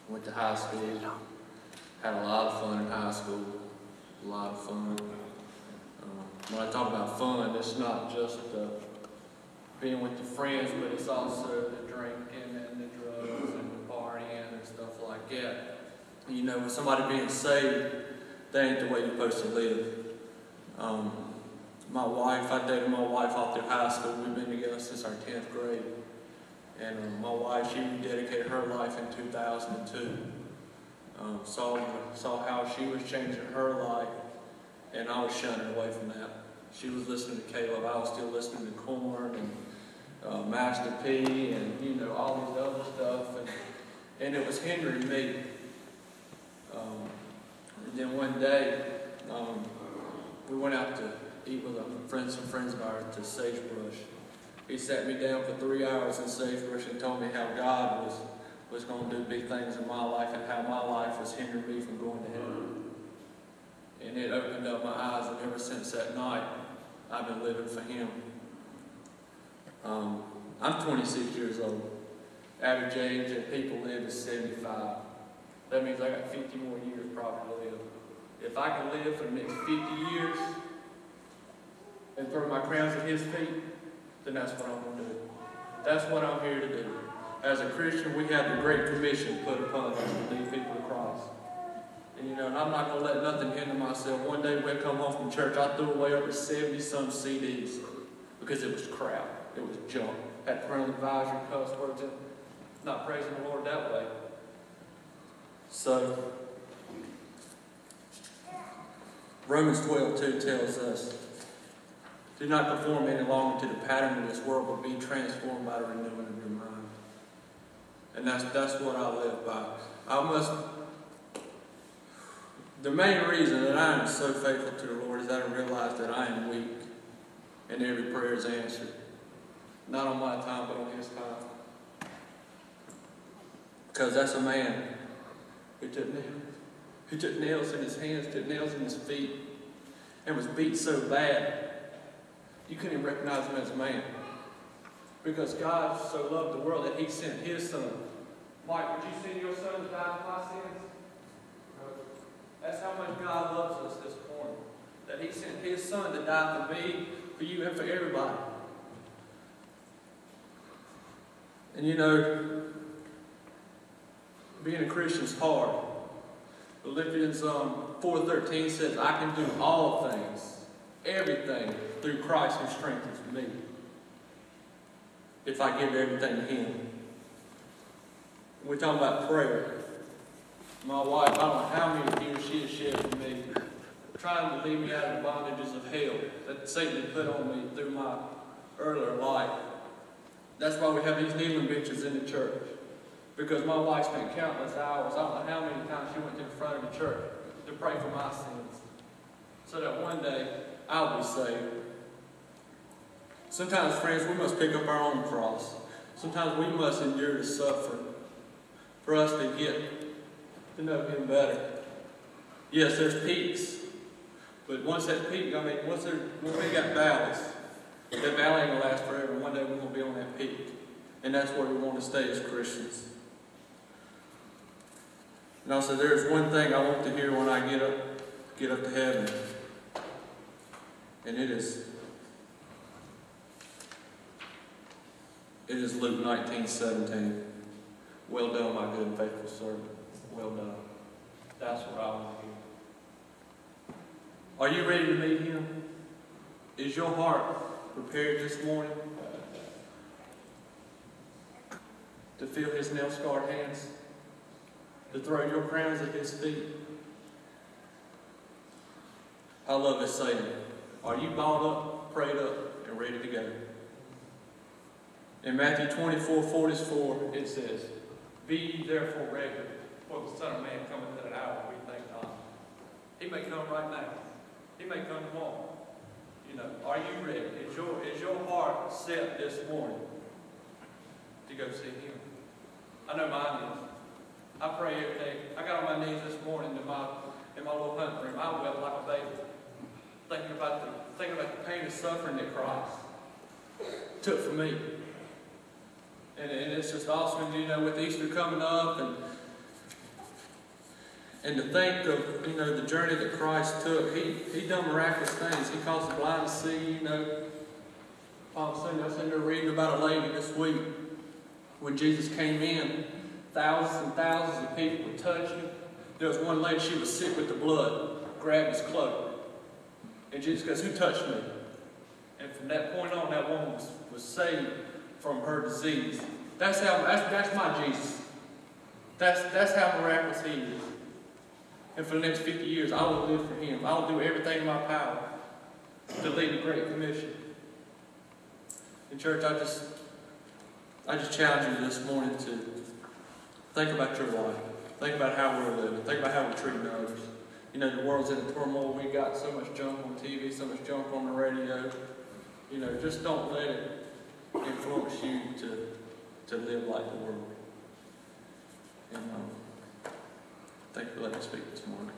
Went to high school. Had a lot of fun in high school. A lot of fun. When I talk about fun, it's not just being with the friends, but it's also the drinking and the drugs and the partying and stuff like that. You know, with somebody being saved, that ain't the way you're supposed to live. I dated my wife all through high school. We've been together since our 10th grade. And my wife, she rededicated her life in 2002. Saw how she was changing her life, and I was shunning away from that. She was listening to Caleb. I was still listening to Korn and Master P and, you know, all these other stuff. And it was hindering me. And then one day, we went out to eat with some friends of ours to Sagebrush. He sat me down for 3 hours in Sagebrush and told me how God was going to do big things in my life and how my life was hindering me from going to heaven. And it opened up my eyes, and ever since that night, I've been living for Him. I'm 26 years old. Average age that people live is 75. That means I got 50 more years probably to live. If I can live for the next 50 years and throw my crowns at His feet, then that's what I'm going to do. That's what I'm here to do. As a Christian, we have the Great Commission put upon us to lead people to Christ. And you know, and I'm not going to let nothing hinder myself. One day when I come home from church, I threw away over 70-some CDs because it was crap. It was junk. Had parental advisory, cuss words, and not praising the Lord that way. So, Romans 12:2 tells us, do not conform any longer to the pattern of this world, but be transformed by the renewing of your mind. And that's what I live by. The main reason that I am so faithful to the Lord is that I realize that I am weak and every prayer is answered. Not on my time, but on His time. Because that's a man who took nails in his hands, took nails in his feet, and was beat so bad you couldn't even recognize him as a man. Because God so loved the world that He sent His Son. Mike, would you send your Son to die for my sins? That's how much God loves us this morning. That He sent His Son to die for me, for you, and for everybody. And you know, being a Christian is hard. Philippians 4:13 says, I can do all things, everything, through Christ who strengthens me. If I give everything to Him. We're talking about prayer. My wife, I don't know how many tears she has shed for me, trying to lead me out of the bondages of hell that Satan had put on me through my earlier life. That's why we have these kneeling benches in the church. Because my wife spent countless hours, I don't know how many times she went to the front of the church to pray for my sins. So that one day, I'll be saved. Sometimes, friends, we must pick up our own cross. Sometimes we must endure the suffering for us to get to know Him better. Yes, there's peaks. But once that peak, when we got valleys, that valley ain't going to last forever. One day we're going to be on that peak. And that's where we want to stay as Christians. And also, there's one thing I want to hear when I get up to heaven. And it is Luke 19:17. Well done, my good and faithful servant. Well done. That's what I want to hear. Are you ready to meet Him? Is your heart prepared this morning to feel His nail-scarred hands? To throw your crowns at His feet? I love this saying. Are you balled up, prayed up, and ready to go? In Matthew 24:44, it says, be ye therefore ready, for the Son of Man cometh at an hour we think not. He may come right now. He may come tomorrow. You know, are you ready? Is your heart set this morning to go see Him? I know mine is. I pray every day. I got on my knees this morning in my little hunt room. I wept like a baby, thinking about the pain and suffering that Christ took for me. And it's just awesome, you know, with Easter coming up, and And to think of, you know, the journey that Christ took, he done miraculous things. He caused the blind to see, you know. I was sitting there reading about a lady this week. When Jesus came in, thousands and thousands of people were touching him. There was one lady, she was sick with the blood, grabbed his cloak. And Jesus goes, "Who touched me?" And from that point on, that woman was saved from her disease. That's my Jesus. That's how miraculous he is. And for the next 50 years, I will live for him. I will do everything in my power to lead the Great Commission. And church, I just challenge you this morning to think about your life. Think about how we're living. Think about how we're treating others. You know, the world's in a turmoil. We got so much junk on TV, so much junk on the radio. You know, just don't let it influence you to live like the world. And thank you for letting me speak this morning.